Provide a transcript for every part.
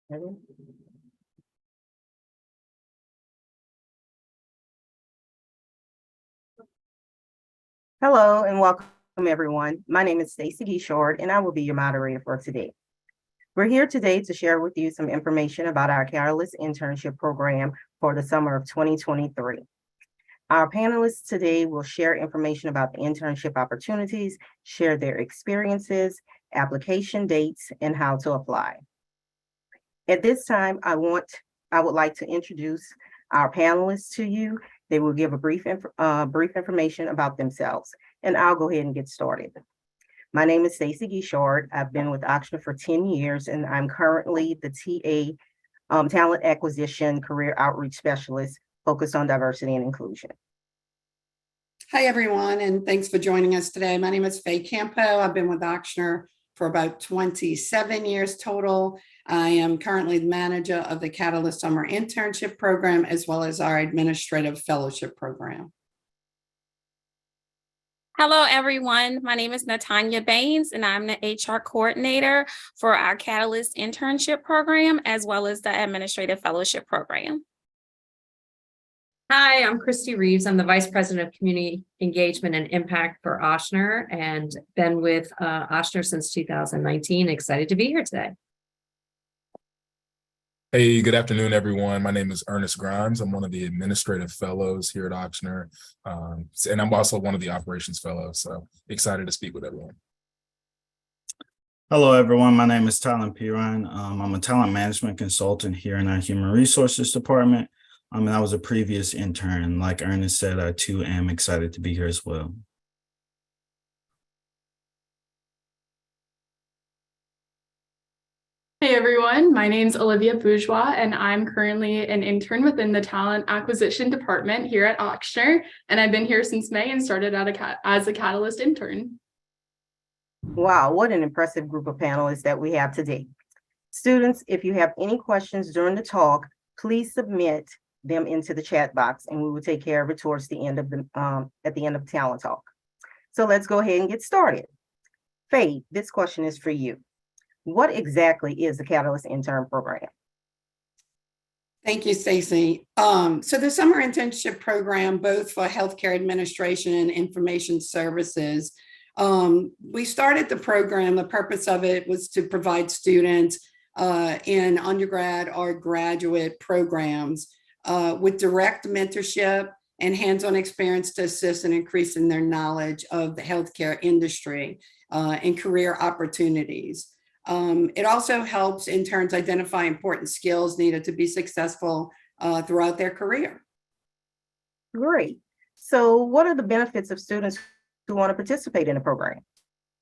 Hello and welcome everyone. My name is Stacy Gishord and I will be your moderator for today. We're here today to share with you some information about our Catalyst Internship Program for the summer of 2023. Our panelists today will share information about the internship opportunities, share their experiences, application dates, and how to apply. At this time, I would like to introduce our panelists to you. They will give a brief information about themselves, and I'll go ahead and get started. My name is Stacy Gishord. I've been with Ochsner for 10 years, and I'm currently the TA Talent Acquisition Career Outreach Specialist focused on diversity and inclusion. Hi, everyone, and thanks for joining us today. My name is Faye Campo. I've been with Ochsner for about 27 years total. I am currently the manager of the Catalyst Summer Internship Program, as well as our Administrative Fellowship Program. Hello, everyone. My name is Natanya Baines, and I'm the HR coordinator for our Catalyst Internship Program, as well as the Administrative Fellowship Program. Hi, I'm Christy Reeves. I'm the Vice President of Community Engagement and Impact for Ochsner, and been with Ochsner since 2019. Excited to be here today. Hey, good afternoon, everyone. My name is Ernest Grimes. I'm one of the administrative fellows here at Ochsner, and I'm also one of the operations fellows, so excited to speak with everyone. Hello, everyone. My name is Tylan. I'm a talent management consultant here in our Human Resources Department. And I was a previous intern. Like Ernest said, I too am excited to be here as well. Hey everyone, my name's Olivia Bourgeois, and I'm currently an intern within the Talent Acquisition Department here at Ochsner, and I've been here since May and started as a Catalyst intern. Wow, what an impressive group of panelists that we have today. Students, if you have any questions during the talk, please submit them into the chat box, and we will take care of it towards the end of the at the end of the talent talk. So let's go ahead and get started. Faye, this question is for you. What exactly is the Catalyst Intern Program? Thank you, Stacy. So the Summer Internship Program, both for Healthcare Administration and Information Services, we started the program. The purpose of it was to provide students in undergrad or graduate programs with direct mentorship and hands-on experience to assist in increasing their knowledge of the healthcare industry and career opportunities. It also helps interns identify important skills needed to be successful throughout their career. Great. So what are the benefits of students who want to participate in the program?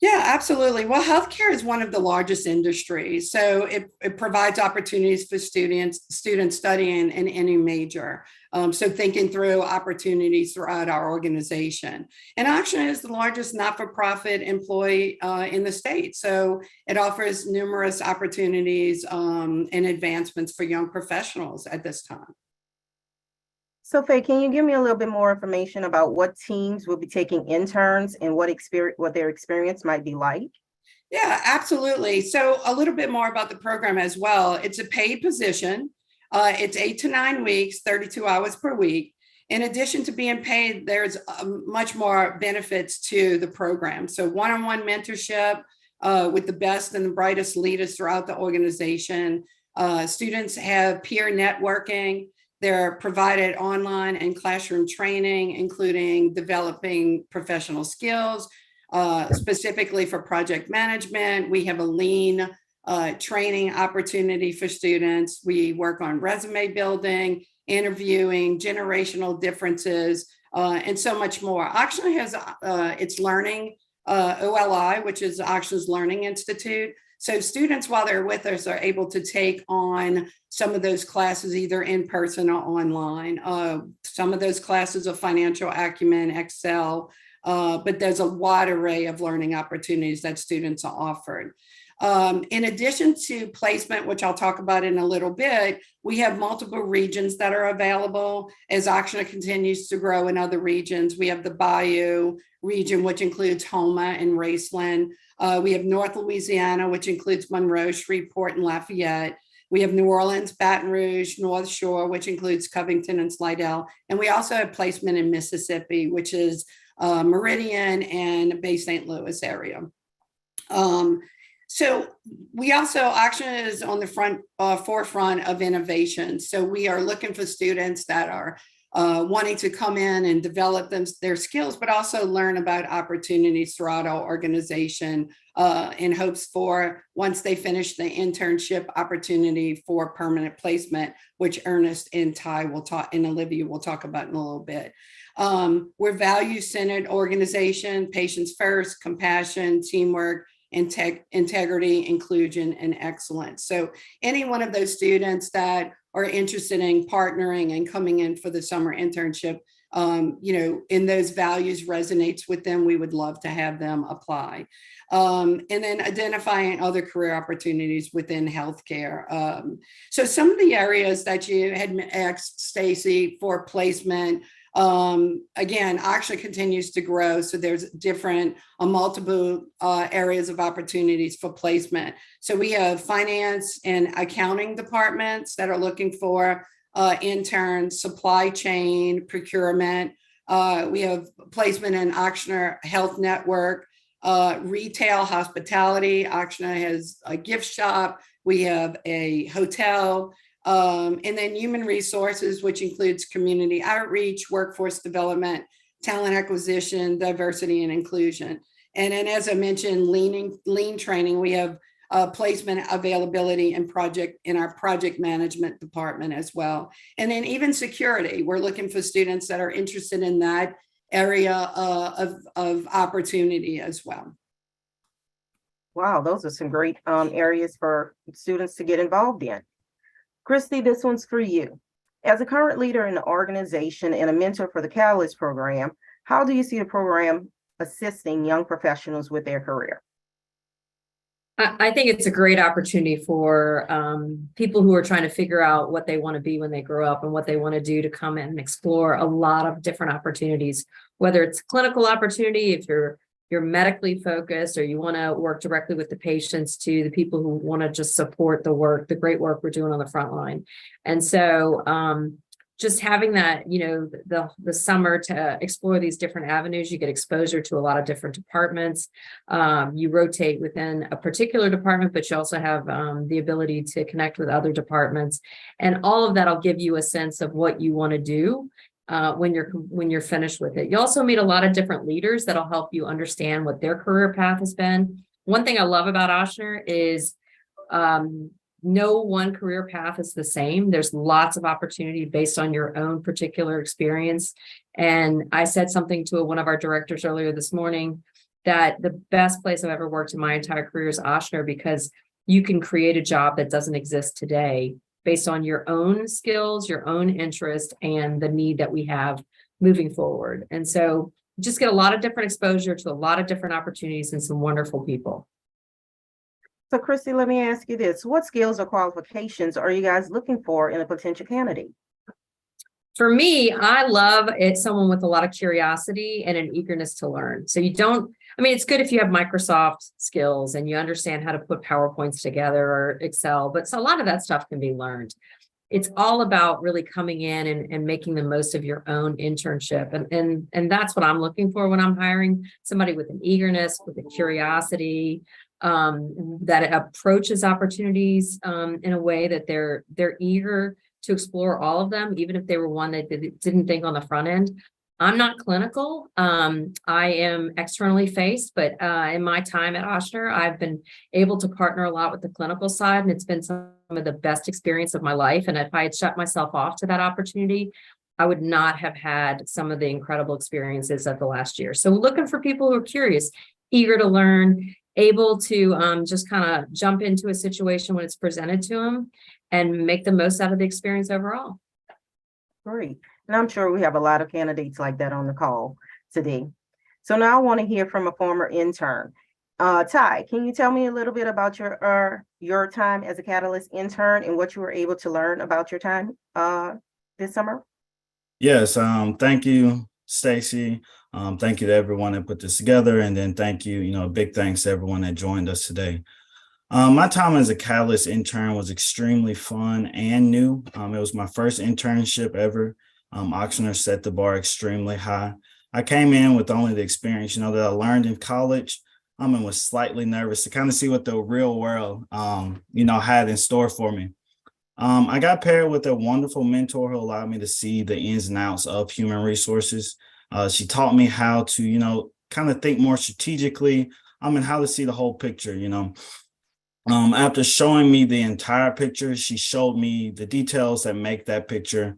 Yeah, absolutely. Well, healthcare is one of the largest industries, so it provides opportunities for students studying in any major. So thinking through opportunities throughout our organization. And Ochsner is the largest not-for-profit employee in the state, so it offers numerous opportunities and advancements for young professionals at this time. So Faye, can you give me a little bit more information about what teams will be taking interns and what their experience might be like? Yeah, absolutely. So a little bit more about the program as well. It's a paid position. It's 8 to 9 weeks, 32 hours per week. In addition to being paid, there's much more benefits to the program. So one-on-one mentorship with the best and the brightest leaders throughout the organization. Students have peer networking. They're provided online and classroom training, including developing professional skills, specifically for project management. We have a lean training opportunity for students. We work on resume building, interviewing, generational differences, and so much more. Ochsner has its learning OLI, which is Ochsner's Learning Institute. So students, while they're with us, are able to take on some of those classes either in person or online. Some of those classes are financial acumen, Excel, but there's a wide array of learning opportunities that students are offered. In addition to placement, which I'll talk about in a little bit, we have multiple regions that are available as Ochsner continues to grow in other regions. We have the Bayou region, which includes Houma and Raceland. We have North Louisiana, which includes Monroe, Shreveport, and Lafayette. We have New Orleans, Baton Rouge, North Shore, which includes Covington and Slidell. And we also have placement in Mississippi, which is Meridian and Bay St. Louis area. So we also, Ochsner is on the forefront of innovation. So we are looking for students that are wanting to come in and develop their skills, but also learn about opportunities throughout our organization in hopes for, once they finish the internship, opportunity for permanent placement, which Ernest and Ty will talk, and Olivia will talk about in a little bit. We're value-centered organization, patients first, compassion, teamwork, integrity, inclusion, and excellence. So any one of those students that are interested in partnering and coming in for the summer internship, in those values resonates with them, we would love to have them apply. And then identifying other career opportunities within healthcare. So some of the areas that you had asked Stacy for placement, again, Ochsner continues to grow. So there's different multiple areas of opportunities for placement. So we have finance and accounting departments that are looking for interns, supply chain, procurement. We have placement in Ochsner Health Network, retail, hospitality. Ochsner has a gift shop. We have a hotel. And then human resources, which includes community outreach, workforce development, talent acquisition, diversity, and inclusion. And then, as I mentioned, lean training, we have placement availability and in our project management department as well. And then even security, we're looking for students that are interested in that area of opportunity as well. Wow, those are some great areas for students to get involved in. Christy, this one's for you. As a current leader in the organization and a mentor for the Catalyst program, how do you see the program assisting young professionals with their career? I think it's a great opportunity for people who are trying to figure out what they want to be when they grow up and what they want to do to come in and explore a lot of different opportunities, whether it's clinical opportunity, if you're medically focused, or you want to work directly with the patients, to the people who want to just support the great work we're doing on the front line. And so just having that, the summer to explore these different avenues, you get exposure to a lot of different departments. You rotate within a particular department, but you also have the ability to connect with other departments. And all of that will give you a sense of what you want to do when you're finished with it. You also meet a lot of different leaders that'll help you understand what their career path has been. One thing I love about Ochsner is no one career path is the same. There's lots of opportunity based on your own particular experience. And I said something to one of our directors earlier this morning that the best place I've ever worked in my entire career is Ochsner, because you can create a job that doesn't exist today based on your own skills, your own interest, and the need that we have moving forward. And so just get a lot of different exposure to a lot of different opportunities and some wonderful people. So Christy, let me ask you this. What skills or qualifications are you guys looking for in a potential candidate? For me, I love someone with a lot of curiosity and an eagerness to learn. So it's good if you have Microsoft skills and you understand how to put PowerPoints together or Excel, but a lot of that stuff can be learned. It's all about really coming in and making the most of your own internship. And that's what I'm looking for when I'm hiring somebody with an eagerness, with a curiosity, that approaches opportunities in a way that they're eager to explore all of them, even if they were one that they didn't think on the front end. I'm not clinical. I am externally faced, but in my time at Ochsner, I've been able to partner a lot with the clinical side, and it's been some of the best experience of my life. And if I had shut myself off to that opportunity, I would not have had some of the incredible experiences of the last year. So looking for people who are curious, eager to learn, able to just kind of jump into a situation when it's presented to them and make the most out of the experience overall. Great. And I'm sure we have a lot of candidates like that on the call today. So now I want to hear from a former intern. Ty, can you tell me a little bit about your time as a Catalyst intern and what you were able to learn about your time this summer? Yes, thank you, Stacy. Thank you to everyone that put this together. And then thank you, big thanks to everyone that joined us today. My time as a Catalyst intern was extremely fun and new. It was my first internship ever. Ochsner set the bar extremely high. I came in with only the experience, that I learned in college, and was slightly nervous to kind of see what the real world, had in store for me. I got paired with a wonderful mentor who allowed me to see the ins and outs of human resources. She taught me how to, kind of think more strategically, and how to see the whole picture, After showing me the entire picture, she showed me the details that make that picture,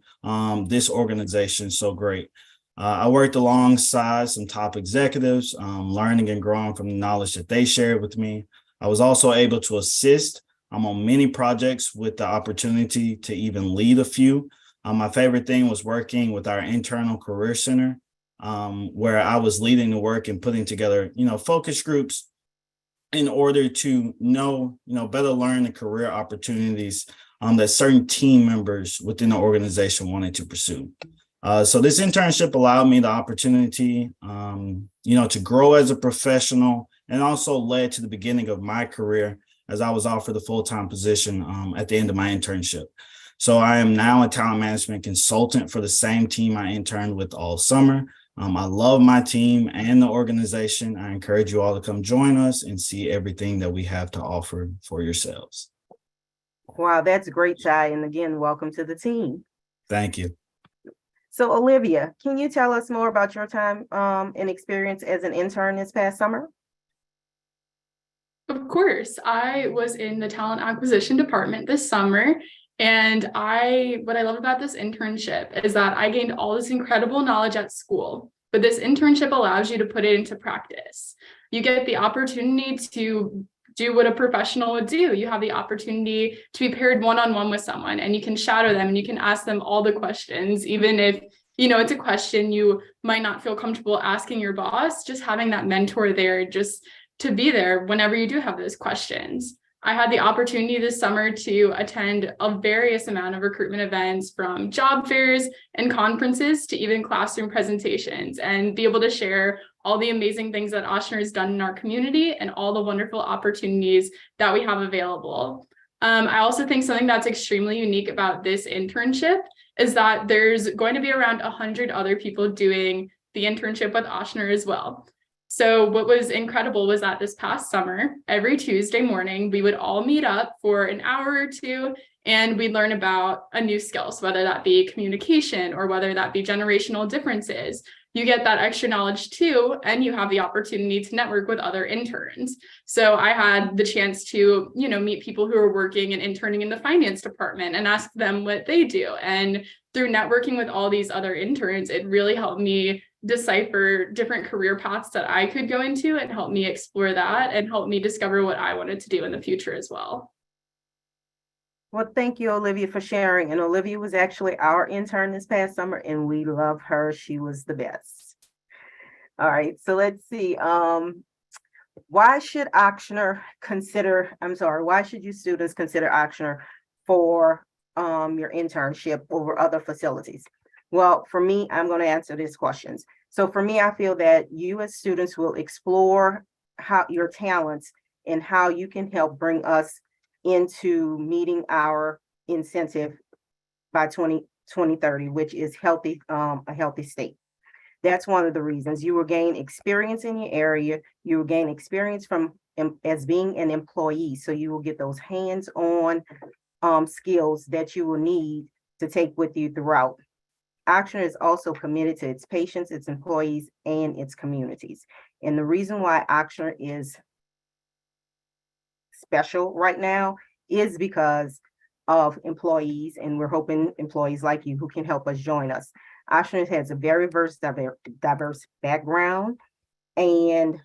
this organization so great. I worked alongside some top executives, learning and growing from the knowledge that they shared with me. I was also able to assist on many projects with the opportunity to even lead a few. My favorite thing was working with our internal career center, where I was leading the work and putting together, focus groups in order to better learn the career opportunities that certain team members within the organization wanted to pursue. So this internship allowed me the opportunity, to grow as a professional, and also led to the beginning of my career as I was offered a full-time position at the end of my internship. So I am now a talent management consultant for the same team I interned with all summer. I love my team and the organization. I encourage you all to come join us and see everything that we have to offer for yourselves. Wow, that's great, Ty. And again, welcome to the team. Thank you. So Olivia, can you tell us more about your time and experience as an intern this past summer? Of course, I was in the talent acquisition department this summer. And what I love about this internship is that I gained all this incredible knowledge at school, but this internship allows you to put it into practice. You get the opportunity to do what a professional would do. You have the opportunity to be paired one-on-one with someone, and you can shadow them and you can ask them all the questions, even if it's a question you might not feel comfortable asking your boss. Just having that mentor there, just to be there whenever you do have those questions. I had the opportunity this summer to attend a various amount of recruitment events, from job fairs and conferences to even classroom presentations, and be able to share all the amazing things that Ochsner has done in our community and all the wonderful opportunities that we have available. I also think something that's extremely unique about this internship is that there's going to be around 100 other people doing the internship with Ochsner as well. So what was incredible was that this past summer, every Tuesday morning, we would all meet up for an hour or two, and we'd learn about a new skill. So whether that be communication or whether that be generational differences, you get that extra knowledge too, and you have the opportunity to network with other interns. So I had the chance to, meet people who are working and interning in the finance department and ask them what they do. And through networking with all these other interns, it really helped me decipher different career paths that I could go into, and help me explore that and help me discover what I wanted to do in the future as well. Well, thank you, Olivia, for sharing. And Olivia was actually our intern this past summer, and we love her. She was the best. All right, so let's see. Why should you students consider Ochsner for your internship over other facilities? Well, for me, I'm going to answer these questions. So for me, I feel that you as students will explore your talents and how you can help bring us into meeting our incentive by 2030, which is a healthy state. That's one of the reasons. You will gain experience in your area. You will gain experience as being an employee. So you will get those hands-on skills that you will need to take with you throughout. Ochsner is also committed to its patients, its employees, and its communities. And the reason why Ochsner is special right now is because of employees, and we're hoping employees like you who can help us join us. Ochsner has a very diverse background, and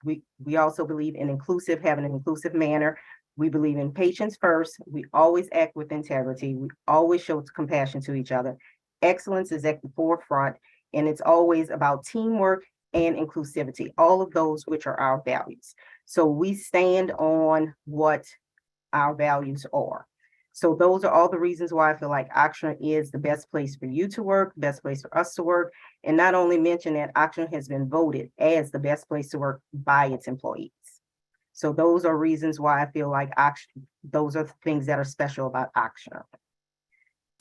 we also believe in having an inclusive manner. We believe in patients first. We always act with integrity. We always show compassion to each other. Excellence is at the forefront, and it's always about teamwork and inclusivity, all of those which are our values. So we stand on what our values are. So those are all the reasons why I feel like Ochsner is the best place for you to work, best place for us to work. And not only mention that Ochsner has been voted as the best place to work by its employees. So those are reasons why I feel like those are things that are special about Ochsner.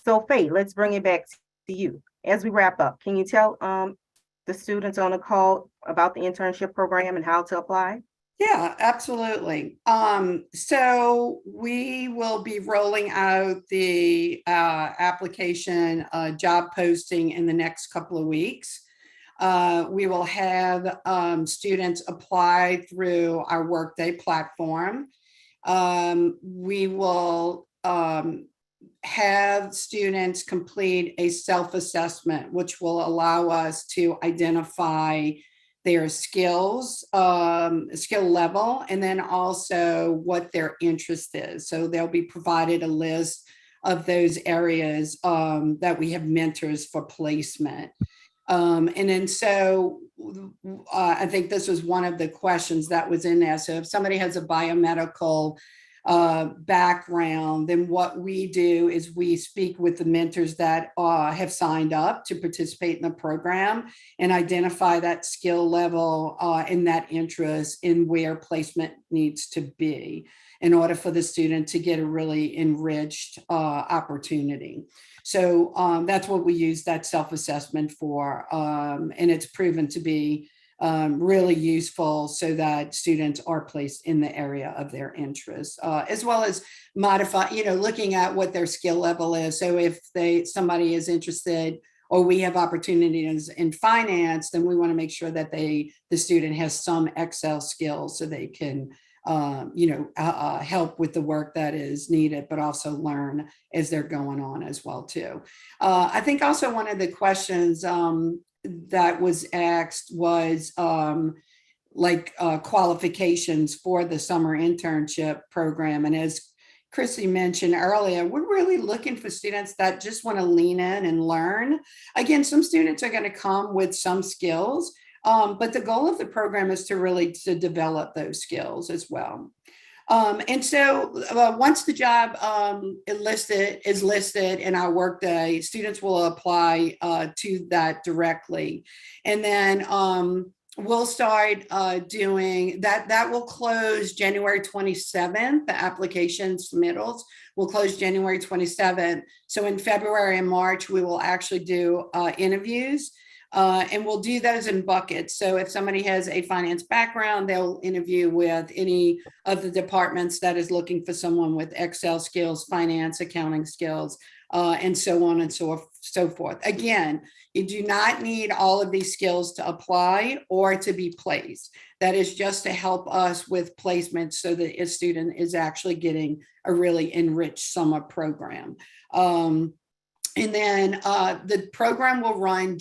So Faye, let's bring it back to you. As we wrap up, can you tell the students on the call about the internship program and how to apply? Yeah, absolutely. So we will be rolling out the application job posting in the next couple of weeks. We will have students apply through our Workday platform. We will have students complete a self-assessment, which will allow us to identify their skills, skill level, and then also what their interest is. So they'll be provided a list of those areas that we have mentors for placement. And then so I think this was one of the questions that was in there. So if somebody has a biomedical background, then what we do is we speak with the mentors that have signed up to participate in the program and identify that skill level and that interest in where placement needs to be in order for the student to get a really enriched opportunity. So that's what we use that self-assessment for. And it's proven to be really useful so that students are placed in the area of their interest, as well as modify, looking at what their skill level is. So if somebody is interested or we have opportunities in finance, then we want to make sure that the student has some Excel skills so they can help with the work that is needed, but also learn as they're going on as well too. I think also one of the questions that was asked was qualifications for the summer internship program. And as Chrissy mentioned earlier, we're really looking for students that just want to lean in and learn. Again, some students are going to come with some skills, but the goal of the program is to develop those skills as well. And so once the job is listed in our Workday, students will apply to that directly. And then we'll start doing that. That will close January 27th. The application submittals will close January 27th. So in February and March, we will actually do interviews. And we'll do those in buckets. So if somebody has a finance background, they'll interview with any of the departments that is looking for someone with Excel skills, finance, accounting skills, and so on and so forth. Again, you do not need all of these skills to apply or to be placed. That is just to help us with placement so that a student is actually getting a really enriched summer program. And then the program will run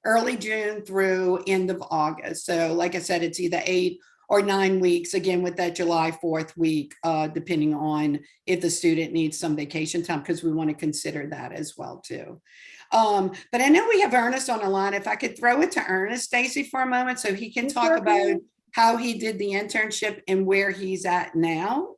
early June through end of August. So like I said, it's either 8 or 9 weeks, again, with that July 4th week, depending on if the student needs some vacation time, because we want to consider that as well too. But I know we have Ernest on the line. If I could throw it to Ernest, Stacy, for a moment, so he can talk about how he did the internship and where he's at now.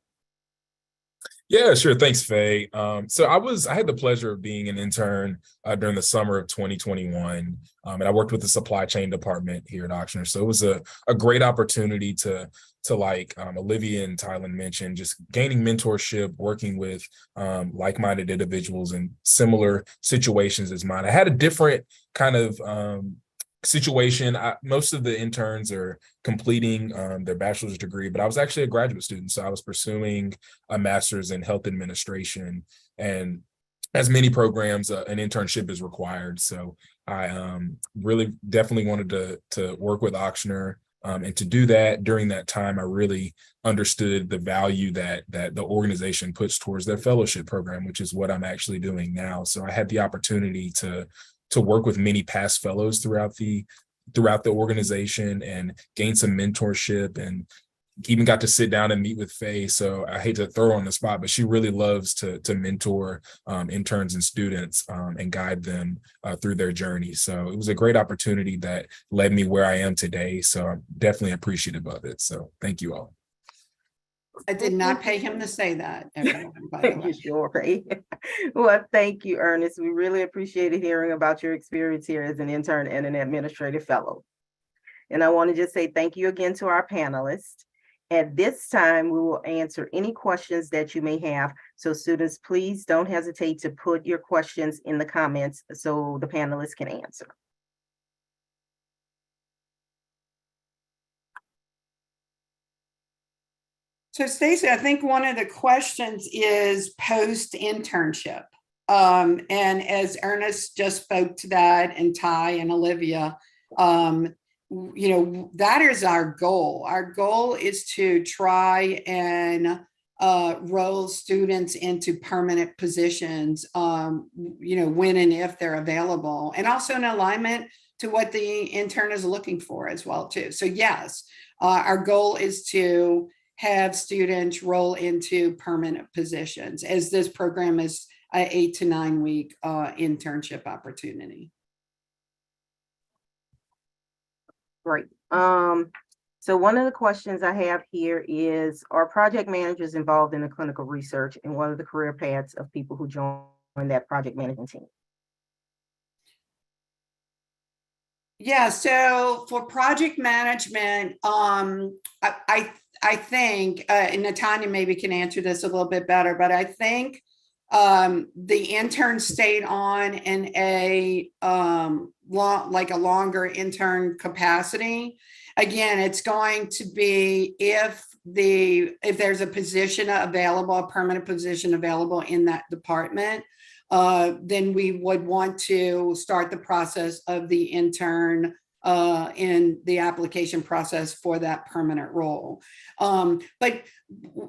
Yeah, sure. Thanks, Faye. So I had the pleasure of being an intern during the summer of 2021. And I worked with the supply chain department here at Ochsner. So it was a great opportunity to like Olivia and Tylan mentioned, just gaining mentorship, working with like-minded individuals in similar situations as mine. I had a different kind of situation. Most of the interns are completing their bachelor's degree, but I was actually a graduate student. So I was pursuing a master's in health administration, and as many programs, an internship is required. So I really definitely wanted to work with Ochsner. And to do that during that time, I really understood the value that the organization puts towards their fellowship program, which is what I'm actually doing now. So I had the opportunity to work with many past fellows throughout the organization and gain some mentorship, and even got to sit down and meet with Faye. So I hate to throw her on the spot, but she really loves to mentor interns and students and guide them through their journey. So it was a great opportunity that led me where I am today. So I'm definitely appreciative of it. So thank you all. I did not pay him to say that, everyone, by the way. Sure. Well, thank you, Ernest. We really appreciated hearing about your experience here as an intern and an administrative fellow. And I want to just say thank you again to our panelists. At this time, we will answer any questions that you may have. So students, please don't hesitate to put your questions in the comments so the panelists can answer. So Stacey, I think one of the questions is post-internship. And as Ernest just spoke to that, and Ty and Olivia, that is our goal. Our goal is to try and roll students into permanent positions, when and if they're available, and also in alignment to what the intern is looking for as well too. So yes, our goal is to have students roll into permanent positions, as this program is an 8 to 9 week internship opportunity. Great. So one of the questions I have here is, are project managers involved in the clinical research, and what are the career paths of people who join that project management team? Yeah, so for project management, I think, and Natanya maybe can answer this a little bit better, but I think the intern stayed on in a longer intern capacity. Again, it's going to be if there's a position available, a permanent position available in that department, then we would want to start the process of the intern in the application process for that permanent role. But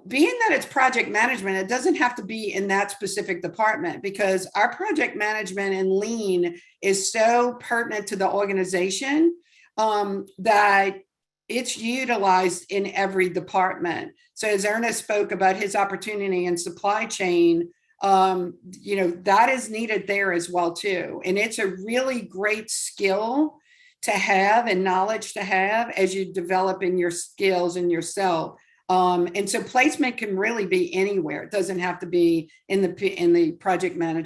being that it's project management, it doesn't have to be in that specific department, because our project management and lean is so pertinent to the organization that it's utilized in every department. So as Ernest spoke about his opportunity in supply chain, that is needed there as well too. And it's a really great skill to have and knowledge to have as you develop in your skills and yourself. And so placement can really be anywhere. It doesn't have to be in the project management